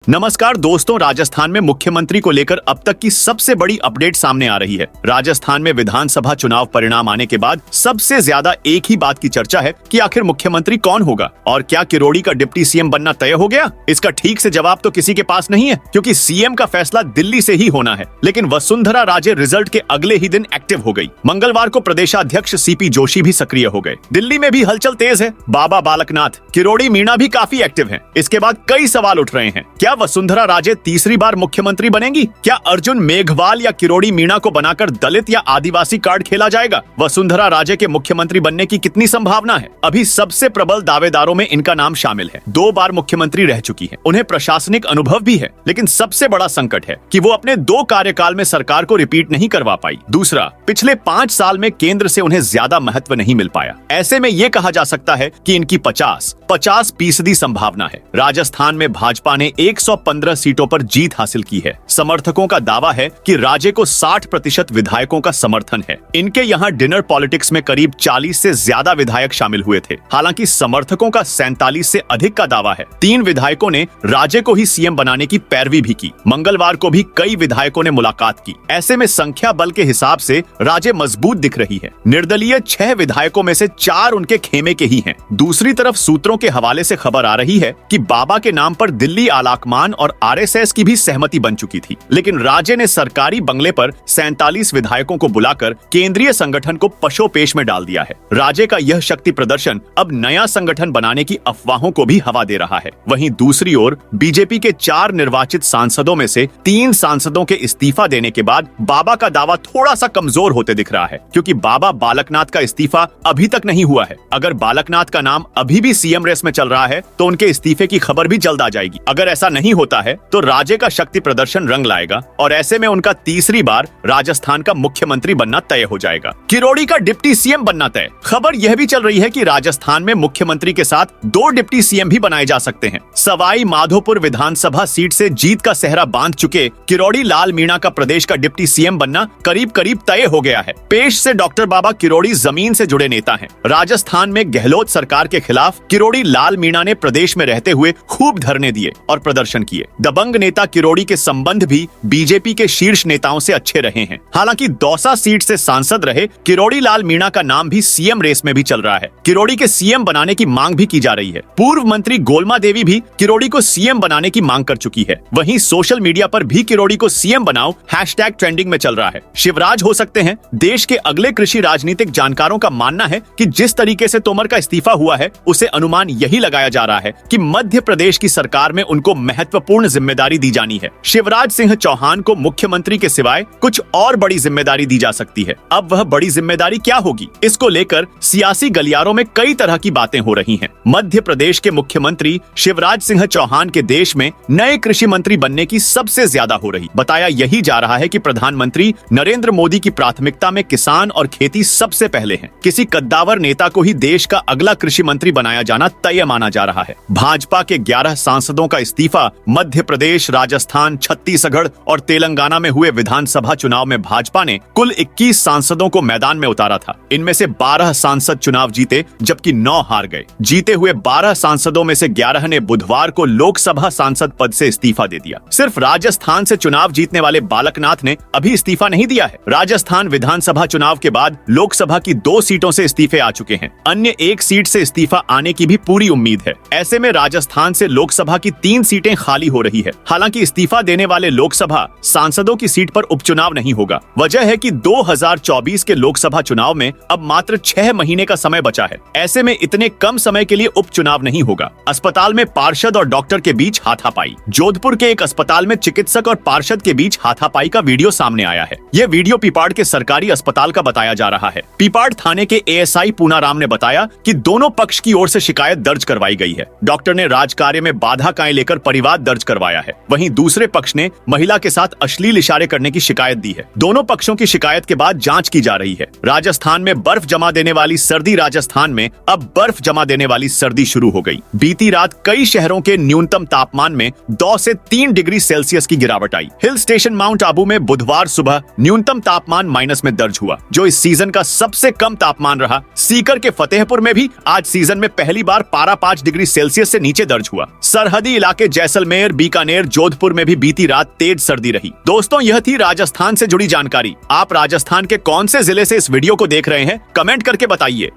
नमस्कार दोस्तों, राजस्थान में मुख्यमंत्री को लेकर अब तक की सबसे बड़ी अपडेट सामने आ रही है। राजस्थान में विधानसभा चुनाव परिणाम आने के बाद सबसे ज्यादा एक ही बात की चर्चा है कि आखिर मुख्यमंत्री कौन होगा और क्या किरोड़ी का डिप्टी सीएम बनना तय हो गया। इसका ठीक से जवाब तो किसी के पास नहीं है, क्योंकि सीएम का फैसला दिल्ली से ही होना है। लेकिन वसुंधरा राजे रिजल्ट के अगले ही दिन एक्टिव हो गई। मंगलवार को प्रदेशाध्यक्ष सीपी जोशी भी सक्रिय हो गए। दिल्ली में भी हलचल तेज है। बाबा बालकनाथ, किरोड़ी मीणा भी काफी एक्टिव है। इसके बाद कई सवाल उठ रहे हैं। क्या वसुंधरा राजे तीसरी बार मुख्यमंत्री बनेंगी? क्या अर्जुन मेघवाल या किरोड़ी मीणा को बनाकर दलित या आदिवासी कार्ड खेला जाएगा? वसुंधरा राजे के मुख्यमंत्री बनने की कितनी संभावना है? अभी सबसे प्रबल दावेदारों में इनका नाम शामिल है। 2 बार मुख्यमंत्री रह चुकी है, उन्हें प्रशासनिक अनुभव भी है। लेकिन सबसे बड़ा संकट है कि वो अपने 2 कार्यकाल में सरकार को रिपीट नहीं करवा पाई। दूसरा, पिछले 5 साल में केंद्र से उन्हें ज्यादा महत्व नहीं मिल पाया। ऐसे में ये कहा जा सकता है कि इनकी 50% संभावना है। राजस्थान में भाजपा ने 115 सीटों पर जीत हासिल की है। समर्थकों का दावा है कि राजे को 60% विधायकों का समर्थन है। इनके यहाँ डिनर पॉलिटिक्स में करीब 40 से ज्यादा विधायक शामिल हुए थे। हालांकि समर्थकों का 47 से अधिक का दावा है। 3 विधायकों ने राजे को ही सीएम बनाने की पैरवी भी की। मंगलवार को भी कई विधायकों ने मुलाकात की। ऐसे में संख्या बल के हिसाब से राजे मजबूत दिख रही है। निर्दलीय 6 विधायकों में से 4 उनके खेमे के ही हैं। दूसरी तरफ सूत्रों के हवाले से खबर आ रही है कि बाबा के नाम पर दिल्ली आलाकमान और आरएसएस की भी सहमति बन चुकी थी। लेकिन राजे ने सरकारी बंगले पर 47 विधायकों को बुलाकर केंद्रीय संगठन को पशोपेश में डाल दिया है। राजे का यह शक्ति प्रदर्शन अब नया संगठन बनाने की अफवाहों को भी हवा दे रहा है। वहीं दूसरी ओर बीजेपी के 4 निर्वाचित सांसदों में से 3 सांसदों के इस्तीफा देने के बाद बाबा का दावा थोड़ा सा कमजोर होते दिख रहा है, क्योंकि बाबा बालकनाथ का इस्तीफा अभी तक नहीं हुआ है। अगर बालकनाथ का नाम अभी भी सीएम रेस में चल रहा है तो उनके इस्तीफे की खबर भी जल्द आ जाएगी। अगर ऐसा नहीं होता है तो राजे का शक्ति प्रदर्शन रंग लाएगा और ऐसे में उनका तीसरी बार राजस्थान का मुख्यमंत्री बनना तय हो जाएगा। किरोड़ी का डिप्टी सीएम बनना तय। खबर यह भी चल रही है कि राजस्थान में मुख्यमंत्री के साथ 2 डिप्टी सीएम भी बनाए जा सकते हैं। सवाई माधोपुर विधानसभा सीट से जीत का सेहरा बांध चुके किरोड़ी लाल मीणा का प्रदेश का डिप्टी सीएम बनना करीब करीब तय हो गया है। पेश से डॉक्टर बाबा किरोड़ी जमीन से जुड़े नेता हैं। राजस्थान में गहलोत सरकार के खिलाफ किरोड़ी लाल मीणा ने प्रदेश में रहते हुए खूब धरने दिए और प्रदर्शन किए। दबंग नेता किरोड़ी के संबंध भी बीजेपी के शीर्ष नेताओं से अच्छे रहे हैं। हालांकि दौसा सीट से सांसद रहे किरोड़ी लाल मीणा का नाम भी सीएम रेस में भी चल रहा है। किरोड़ी के सीएम बनाने की मांग भी की जा रही है। पूर्व मंत्री गोलमा देवी भी किरोड़ी को सीएम बनाने की मांग कर चुकी है। वहीं सोशल मीडिया पर भी किरोड़ी को सीएम बनाओ हैशटैग ट्रेंडिंग में चल रहा है। शिवराज हो सकते हैं। देश के अगले कृषि राजनीतिक जानकारों का मानना है कि जिस तरीके से तोमर का इस्तीफा हुआ है, उसे अनुमान यही लगाया जा रहा है कि मध्य प्रदेश की सरकार में उनको महत्वपूर्ण जिम्मेदारी दी जानी है। शिवराज सिंह चौहान को मुख्यमंत्री के सिवाय कुछ और बड़ी जिम्मेदारी दी जा सकती है। अब वह बड़ी जिम्मेदारी क्या होगी, इसको लेकर सियासी गलियारों में कई तरह की बातें हो रही हैं। मध्य प्रदेश के मुख्यमंत्री शिवराज सिंह चौहान के देश में नए कृषि मंत्री बनने की सबसे ज्यादा हो रही। बताया यही जा रहा है कि प्रधानमंत्री नरेंद्र मोदी की प्राथमिकता में किसान और खेती सबसे पहले है। किसी कद्दावर नेता को ही देश का अगला कृषि मंत्री बनाया जाना तय माना जा रहा है। भाजपा के 11 सांसदों का इस्तीफा मध्य प्रदेश, राजस्थान, छत्तीसगढ़ और तेलंगाना में हुए विधानसभा चुनाव में भाजपा ने कुल 21 सांसदों को मैदान में उतारा था। इनमें से 12 सांसद चुनाव जीते, जबकि 9 हार गए। जीते हुए 12 सांसदों में से 11 ने बुधवार को लोकसभा सांसद पद से इस्तीफा दे दिया। सिर्फ राजस्थान से चुनाव जीतने वाले बालकनाथ ने अभी इस्तीफा नहीं दिया है। राजस्थान विधानसभा चुनाव के बाद लोकसभा की 2 सीटों से इस्तीफे आ चुके हैं। अन्य 1 सीट से इस्तीफा आने की भी पूरी उम्मीद है। ऐसे में राजस्थान से लोकसभा की 3 सीटें खाली हो रही है। हालांकि इस्तीफा देने वाले लोकसभा सांसदों की सीट पर उपचुनाव नहीं होगा। वजह है कि 2024 के लोकसभा चुनाव में अब मात्र 6 महीने का समय बचा है। ऐसे में इतने कम समय के लिए उपचुनाव नहीं होगा। अस्पताल में पार्षद और डॉक्टर के बीच हाथापाई। जोधपुर के एक अस्पताल में चिकित्सक और पार्षद के बीच हाथापाई का वीडियो सामने आया है। यह वीडियो पीपाड़ के सरकारी अस्पताल का बताया जा रहा है। पीपाड़ थाने के एएसआई पूनाराम ने बताया कि दोनों पक्ष की ओर से शिकायत दर्ज करवाई गई है। डॉक्टर ने राजकार्य में बाधा कायम लेकर परिवाद दर्ज करवाया है। वहीं दूसरे पक्ष ने महिला के साथ अश्लील इशारे करने की शिकायत दी है। दोनों पक्षों की शिकायत के बाद जांच की जा रही है। राजस्थान में बर्फ जमा देने वाली सर्दी। राजस्थान में अब बर्फ जमा देने वाली सर्दी शुरू हो गई। बीती रात कई शहरों के न्यूनतम तापमान में 2 से 3 डिग्री सेल्सियस की गिरावट आई। हिल स्टेशन माउंट आबू में बुधवार सुबह न्यूनतम तापमान माइनस में दर्ज हुआ, जो इस सीजन का सबसे कम तापमान रहा। सीकर के फतेहपुर में भी आज सीजन में पहली बार पारा 5 डिग्री सेल्सियस से नीचे दर्ज हुआ। सरहदी इलाके जैसे जैसलमेर, बीकानेर, जोधपुर में भी बीती रात तेज सर्दी रही। दोस्तों, यह थी राजस्थान से जुड़ी जानकारी। आप राजस्थान के कौन से जिले से इस वीडियो को देख रहे हैं, कमेंट करके बताइए।